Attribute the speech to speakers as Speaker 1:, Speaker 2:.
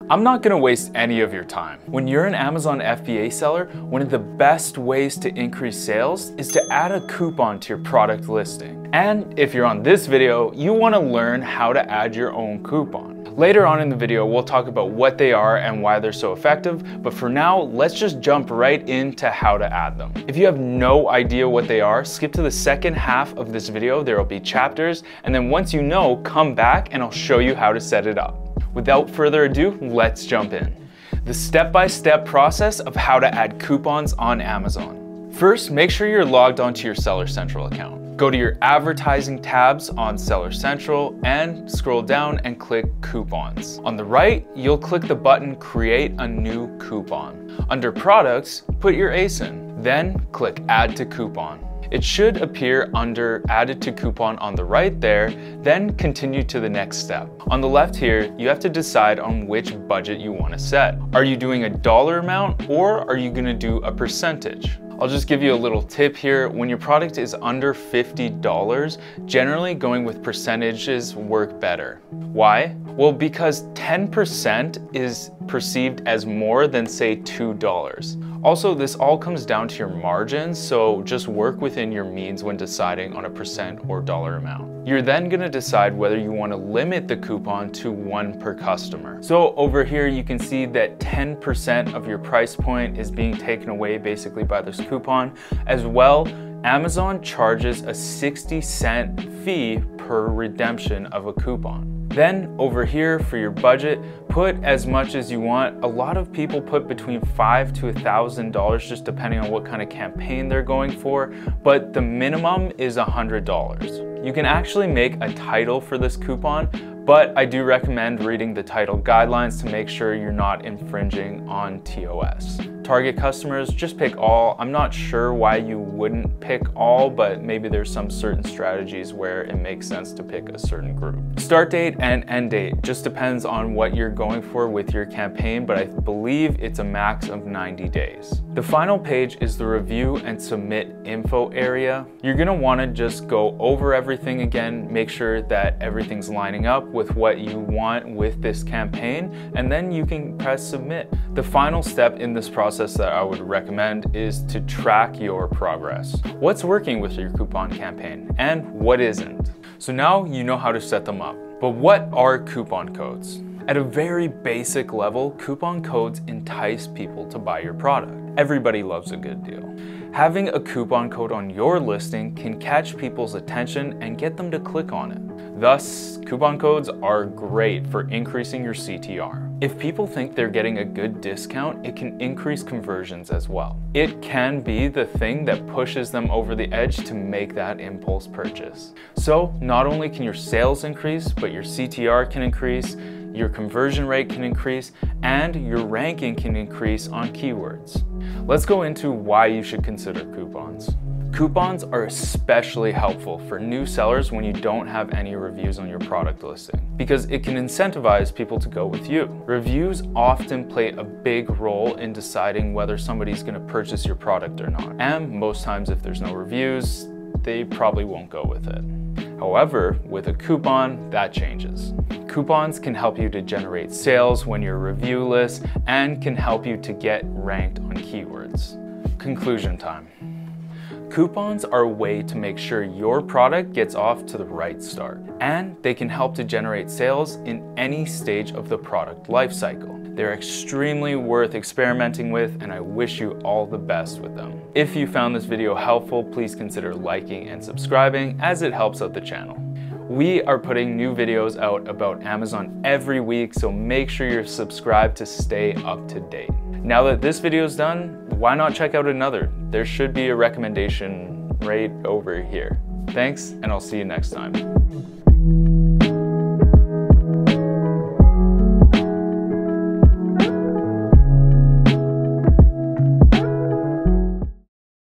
Speaker 1: I'm not gonna waste any of your time. When you're an Amazon FBA seller, one of the best ways to increase sales is to add a coupon to your product listing. And if you're on this video, you wanna learn how to add your own coupon. Later on in the video, we'll talk about what they are and why they're so effective, but for now, let's just jump right into how to add them. If you have no idea what they are, skip to the second half of this video. There will be chapters, and then once you know, come back and I'll show you how to set it up. Without further ado, let's jump in. The step-by-step process of how to add coupons on Amazon. First, make sure you're logged onto your Seller Central account. Go to your advertising tabs on Seller Central and scroll down and click Coupons. On the right, you'll click the button Create a New Coupon. Under Products, put your ASIN, then click Add to Coupon. It should appear under Added to Coupon on the right there, then continue to the next step. On the left here, you have to decide on which budget you want to set. Are you doing a dollar amount or are you going to do a percentage? I'll just give you a little tip here. When your product is under $50, generally going with percentages work better. Why? Well, because 10% is perceived as more than say $2. Also, this all comes down to your margins, so just work within your means when deciding on a percent or dollar amount. You're then gonna decide whether you wanna limit the coupon to one per customer. So over here, you can see that 10% of your price point is being taken away basically by this coupon. As well, Amazon charges a 60-cent fee per redemption of a coupon. Then over here for your budget, put as much as you want. A lot of people put between $500 to $1,000 just depending on what kind of campaign they're going for, but the minimum is $100. You can actually make a title for this coupon, but I do recommend reading the title guidelines to make sure you're not infringing on TOS. Target customers, just pick all. I'm not sure why you wouldn't pick all, but maybe there's some certain strategies where it makes sense to pick a certain group. Start date and end date just depends on what you're going for with your campaign, but I believe it's a max of 90 days. The final page is the review and submit info area. You're gonna wanna just go over everything again, make sure that everything's lining up with what you want with this campaign, and then you can press submit. The final step in this process that I would recommend is to track your progress. What's working with your coupon campaign and what isn't? So now you know how to set them up. But what are coupon codes? At a very basic level, coupon codes entice people to buy your product. Everybody loves a good deal. Having a coupon code on your listing can catch people's attention and get them to click on it. Thus, coupon codes are great for increasing your CTR. If people think they're getting a good discount, it can increase conversions as well. It can be the thing that pushes them over the edge to make that impulse purchase. So not only can your sales increase, but your CTR can increase, your conversion rate can increase, and your ranking can increase on keywords. Let's go into why you should consider coupons. Coupons are especially helpful for new sellers when you don't have any reviews on your product listing, because it can incentivize people to go with you. Reviews often play a big role in deciding whether somebody's going to purchase your product or not. And most times if there's no reviews, they probably won't go with it. However, with a coupon, that changes. Coupons can help you to generate sales when you're reviewless and can help you to get ranked on keywords. Conclusion time. Coupons are a way to make sure your product gets off to the right start, and they can help to generate sales in any stage of the product lifecycle. They're extremely worth experimenting with, and I wish you all the best with them. If you found this video helpful, please consider liking and subscribing as it helps out the channel. We are putting new videos out about Amazon every week, so make sure you're subscribed to stay up to date. Now that this video is done, why not check out another? There should be a recommendation right over here. Thanks, and I'll see you next time.